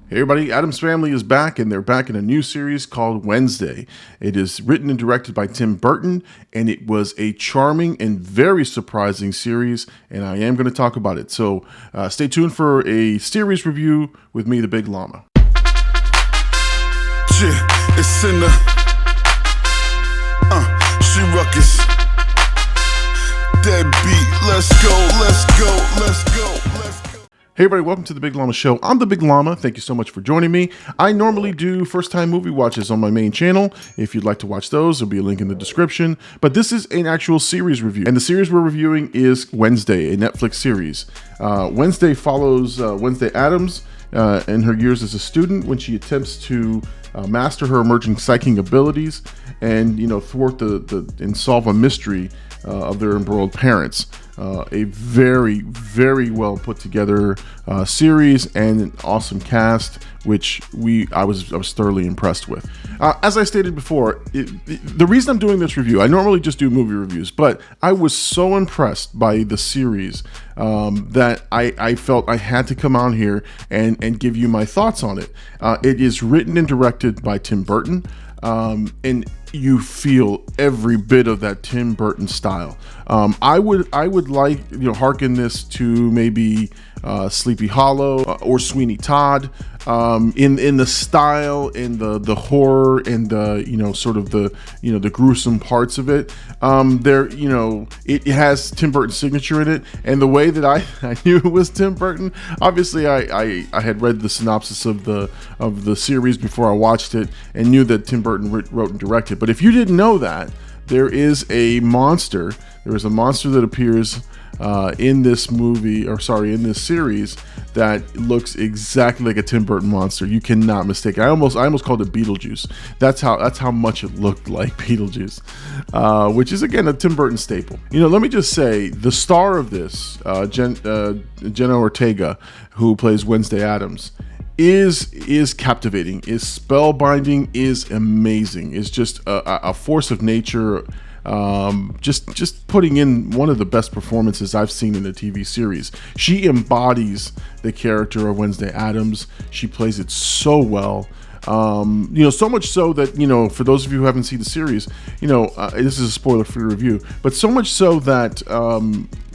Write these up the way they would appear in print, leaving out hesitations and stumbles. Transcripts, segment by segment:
Hey everybody, Addams Family is back, and they're back in a new series called Wednesday. It is written and directed by Tim Burton, and it was a charming and very surprising series, and I am going to talk about it. So stay tuned for a series review with me, the Big Llama. It's SINA. She ruckus. Deadbeat. Let's go, let's go, let's go, let's go. Hey everybody, welcome to the Big Llama Show. I'm the Big Llama. Thank you so much for joining me. I normally do first-time movie watches on my main channel. If you'd like to watch those, there'll be a link in the description. But this is an actual series review, and the series we're reviewing is Wednesday, a Netflix series. Wednesday follows Wednesday Addams in her years as a student when she attempts to master her emerging psychic abilities and, thwart and solve a mystery of their embroiled parents. A very, very well put together series and an awesome cast, which I was thoroughly impressed with. As I stated before, the reason I'm doing this review, I normally just do movie reviews, but I was so impressed by the series that I felt I had to come on here and give you my thoughts on it. It is written and directed by Tim Burton. And you feel every bit of that Tim Burton style. I would like, hearken this to maybe Sleepy Hollow or Sweeney Todd, in the style and the horror and the sort of the gruesome parts of it. It has Tim Burton's signature in it, and the way that I knew it was Tim Burton. Obviously, I had read the synopsis of the series before I watched it and knew that Tim Burton wrote and directed. But if you didn't know that, there is a monster. There is a monster that appears in this movie, in this series, that looks exactly like a Tim Burton monster. You cannot mistake it. I almost called it Beetlejuice. That's how much it looked like Beetlejuice, which is again a Tim Burton staple. Let me just say the star of this, Jenna Ortega, who plays Wednesday Addams, is captivating, is spellbinding, is amazing, is just a force of nature. Just putting in one of the best performances I've seen in a TV series. She embodies the character of Wednesday Addams. She plays it so well. So much so that, for those of you who haven't seen the series, this is a spoiler-free review, but so much so that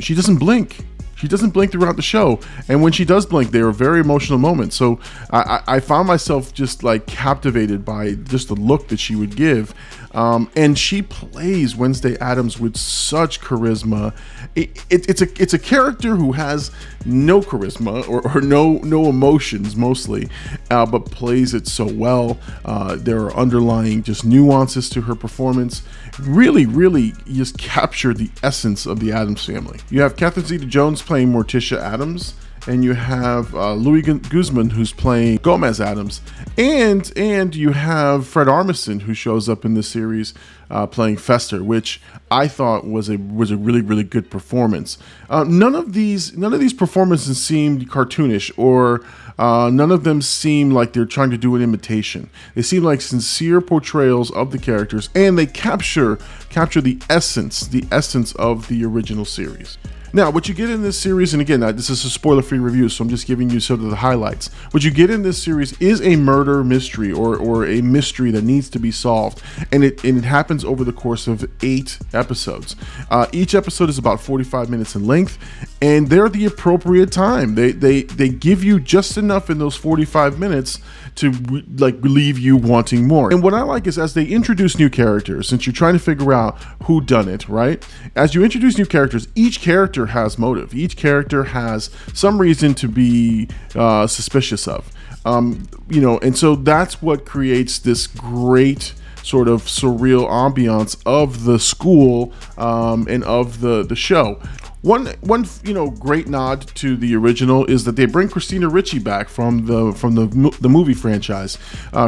she doesn't blink. She doesn't blink throughout the show, and when she does blink, they are very emotional moments. So I found myself just like captivated by just the look that she would give, and she plays Wednesday Addams with such charisma. It's a character who has no charisma or no emotions mostly, but plays it so well. There are underlying just nuances to her performance. Really just capture the essence of the Addams family. You have Catherine Zeta-Jones playing Morticia Addams, and you have Louis Guzman, who's playing Gomez Addams, and you have Fred Armisen, who shows up in the series playing Fester, which I thought was a really good performance. None of these performances seemed cartoonish, or none of them seem like they're trying to do an imitation. They seem like sincere portrayals of the characters, and they capture the essence of the original series. Now, what you get in this series, and again, this is a spoiler-free review, so I'm just giving you sort of the highlights. What you get in this series is a murder mystery, or a mystery that needs to be solved, and it happens over the course of 8 episodes. Each episode is about 45 minutes in length, and they're the appropriate time. They give you just enough in those 45 minutes to leave you wanting more. And what I like is, as they introduce new characters, since you're trying to figure out who done it, right? As you introduce new characters, each character has motive. Each character has some reason to be suspicious of. And so that's what creates this great sort of surreal ambiance of the school and of the show. One great nod to the original is that they bring Christina Ricci back from the movie franchise.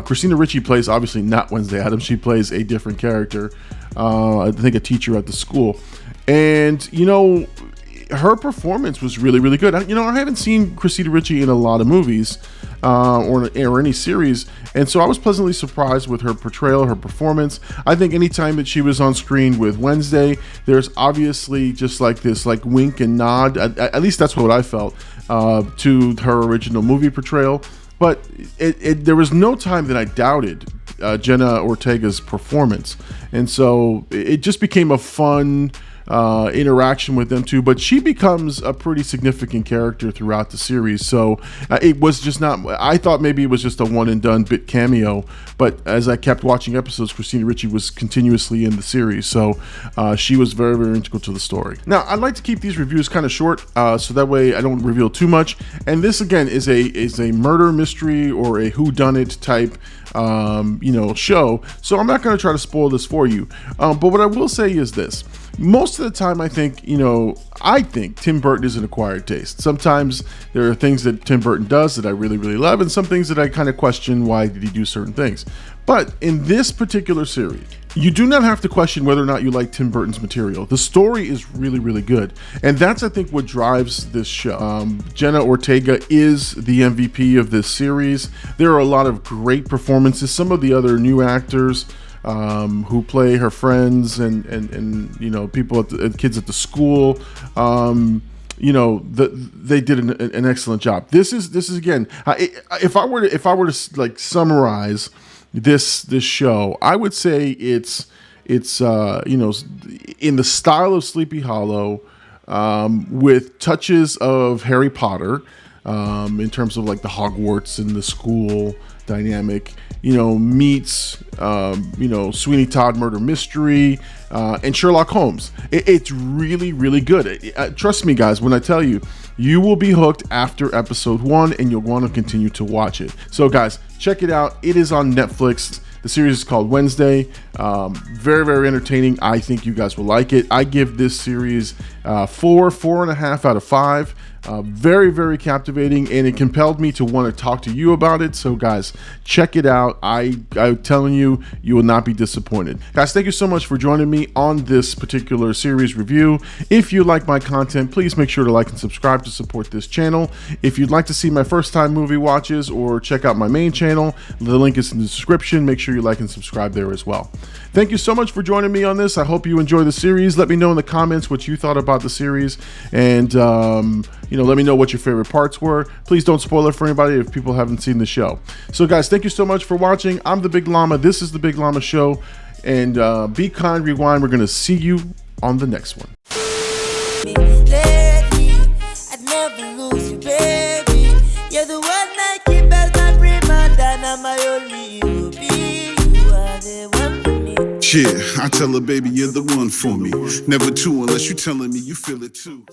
Christina Ricci plays, obviously not Wednesday Addams. She plays a different character, I think a teacher at the school, and her performance was really good. I haven't seen Christina Ricci in a lot of movies or any series, and so I was pleasantly surprised with her portrayal, her performance. I think anytime that she was on screen with Wednesday, there's obviously just like this wink and nod, at least that's what I felt, to her original movie portrayal. but there was no time that I doubted Jenna Ortega's performance, and so it just became a fun interaction with them too. But she becomes a pretty significant character throughout the series, so it was just not, I thought maybe it was just a one and done bit cameo, but as I kept watching episodes, Christina Ricci was continuously in the series, so she was very, very integral to the story. Now, I'd like to keep these reviews kind of short, so that way I don't reveal too much. And this again is a murder mystery or a whodunit type show, so I'm not going to try to spoil this for you, but what I will say is this: most of the time, I think Tim Burton is an acquired taste. Sometimes there are things that Tim Burton does that I really, really love, and some things that I kind of question, why did he do certain things? But in this particular series, you do not have to question whether or not you like Tim Burton's material. The story is really, really good. And that's, I think, what drives this show. Jenna Ortega is the MVP of this series. There are a lot of great performances. Some of the other new actors who play her friends and people kids at the school, they did an excellent job. This is again, if I were to like summarize this show, I would say it's in the style of Sleepy Hollow, with touches of Harry Potter, in terms of like the Hogwarts and the school dynamic, meets Sweeney Todd murder mystery, and Sherlock Holmes. It's really, really good. Trust me, guys, when I tell you, you will be hooked after episode 1 and you'll want to continue to watch it. So guys, check it out. It is on Netflix. The series is called Wednesday. Very, very entertaining. I think you guys will like it. I give this series 4.5 out of 5. Very, very captivating, and it compelled me to want to talk to you about it. So guys, check it out. I'm telling you, you will not be disappointed. Guys, thank you so much for joining me on this particular series review. If you like my content, please make sure to like and subscribe to support this channel. If you'd like to see my first time movie watches or check out my main channel, the link is in the description. Make sure you like and subscribe there as well. Thank you so much for joining me on this. I hope you enjoy the series. Let me know in the comments what you thought about the series, and let me know what your favorite parts were. Please don't spoil it for anybody if people haven't seen the show. So guys, thank you so much for watching. I'm the Big Llama. This is the Big Llama Show, and be kind, rewind. We're gonna see you on the next one. Yeah, I tell her, baby, you're the one for me. Never two unless you telling me you feel it too.